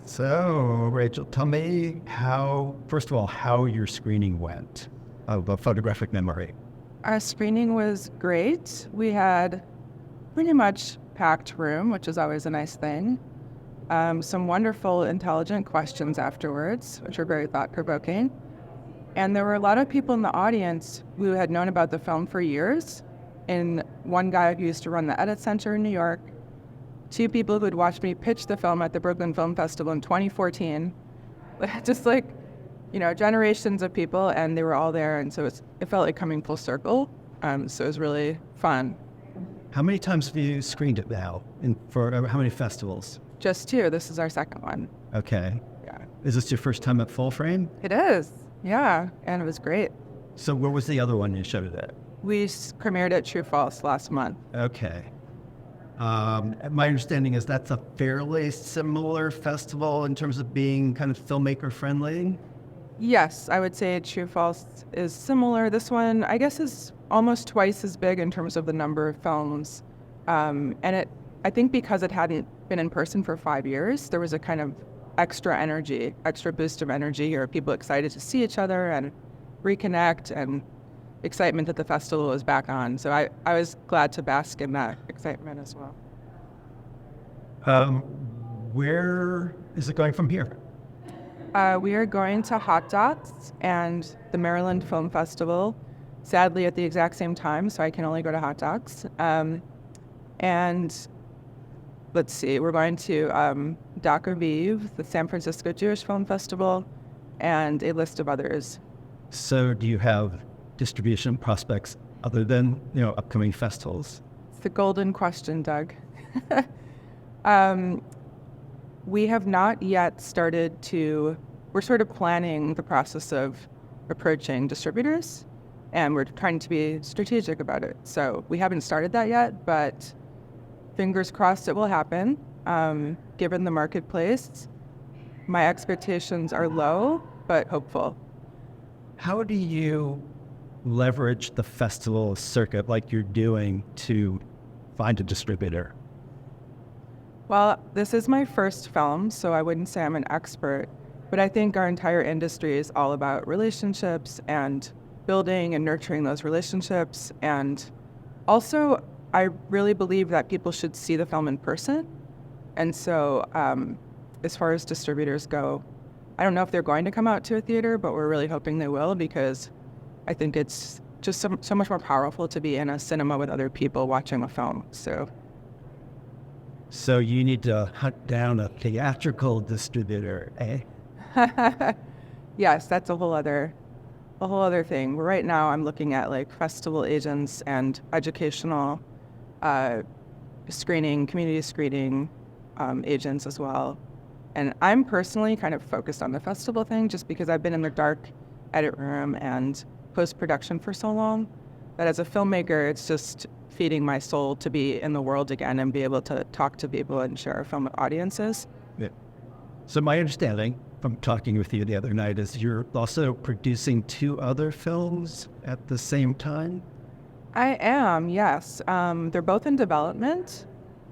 So, Rachel, tell me first of all, how your screening went of a photographic memory. Our screening was great. We had pretty much packed room, which is always a nice thing. Some wonderful, intelligent questions afterwards, which were very thought-provoking. And there were a lot of people in the audience who had known about the film for years. And one guy who used to run the Edit Center in New York, two people who had watched me pitch the film at the Brooklyn Film Festival in 2014. Just generations of people, and they were all there. And so it felt like coming full circle. So it was really fun. How many times have you screened it now? For how many festivals? Just two. This is our second one. Okay. Yeah. Is this your first time at Full Frame? It is. Yeah. And it was great. So where was the other one you showed it at? We premiered at True False last month. Okay. My understanding is that's a fairly similar festival in terms of being kind of filmmaker friendly. Yes, I would say True False is similar. This one, I guess, is almost twice as big in terms of the number of films. I think because it hadn't been in person for 5 years, there was a kind of extra boost of energy, or people excited to see each other and reconnect, and excitement that the festival was back on. So I was glad to bask in that excitement as well. Where is it going from here? We are going to Hot Docs and the Maryland Film Festival, sadly at the exact same time, so I can only go to Hot Docs. And let's see, we're going to Doc Aviv, the San Francisco Jewish Film Festival, and a list of others. So do you have distribution prospects other than, upcoming festivals? It's the golden question, Doug. We have not yet we're sort of planning the process of approaching distributors, and we're trying to be strategic about it. So we haven't started that yet, but fingers crossed it will happen. Given the marketplace, my expectations are low, but hopeful. How do you leverage the festival circuit like you're doing to find a distributor? Well, this is my first film, so I wouldn't say I'm an expert, but I think our entire industry is all about relationships and building and nurturing those relationships. And also, I really believe that people should see the film in person. And so as far as distributors go, I don't know if they're going to come out to a theater, but we're really hoping they will, because I think it's just so much more powerful to be in a cinema with other people watching a film. So you need to hunt down a theatrical distributor, eh? Yes, that's a whole other thing. Right now I'm looking at festival agents and educational community screening agents as well. And I'm personally kind of focused on the festival thing just because I've been in the dark edit room and post-production for so long that as a filmmaker, it's just feeding my soul to be in the world again and be able to talk to people and share a film with audiences. Yeah. So my understanding from talking with you the other night is you're also producing 2 other films at the same time? I am, yes. They're both in development.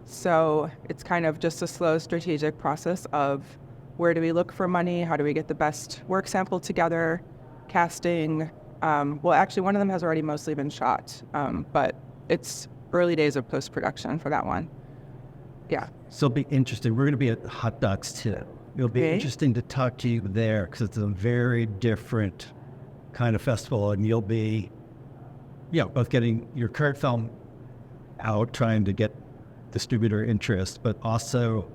So it's kind of just a slow strategic process of where do we look for money? How do we get the best work sample together? Casting. Well, actually, one of them has already mostly been shot, but it's early days of post-production for that one. Yeah. So it'll be interesting. We're going to be at Hot Docs too. It'll be interesting to talk to you there because it's a very different kind of festival, and you'll be, both getting your current film out, trying to get distributor interest, but also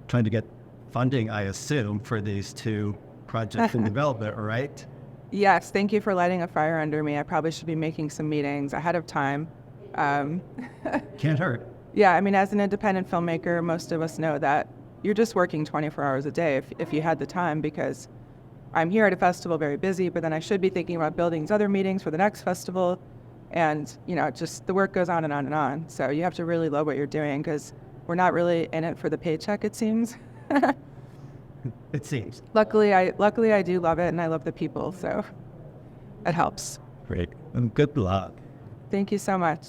trying to get funding, I assume, for these 2 projects in development, right? Yes, thank you for lighting a fire under me. I probably should be making some meetings ahead of time. Can't hurt. Yeah, I mean, as an independent filmmaker, most of us know that you're just working 24 hours a day if you had the time, because I'm here at a festival very busy, but then I should be thinking about building these other meetings for the next festival. And, just the work goes on and on and on. So you have to really love what you're doing because we're not really in it for the paycheck, it seems. It seems. Luckily, I do love it, and I love the people, so it helps. Great. And good luck. Thank you so much.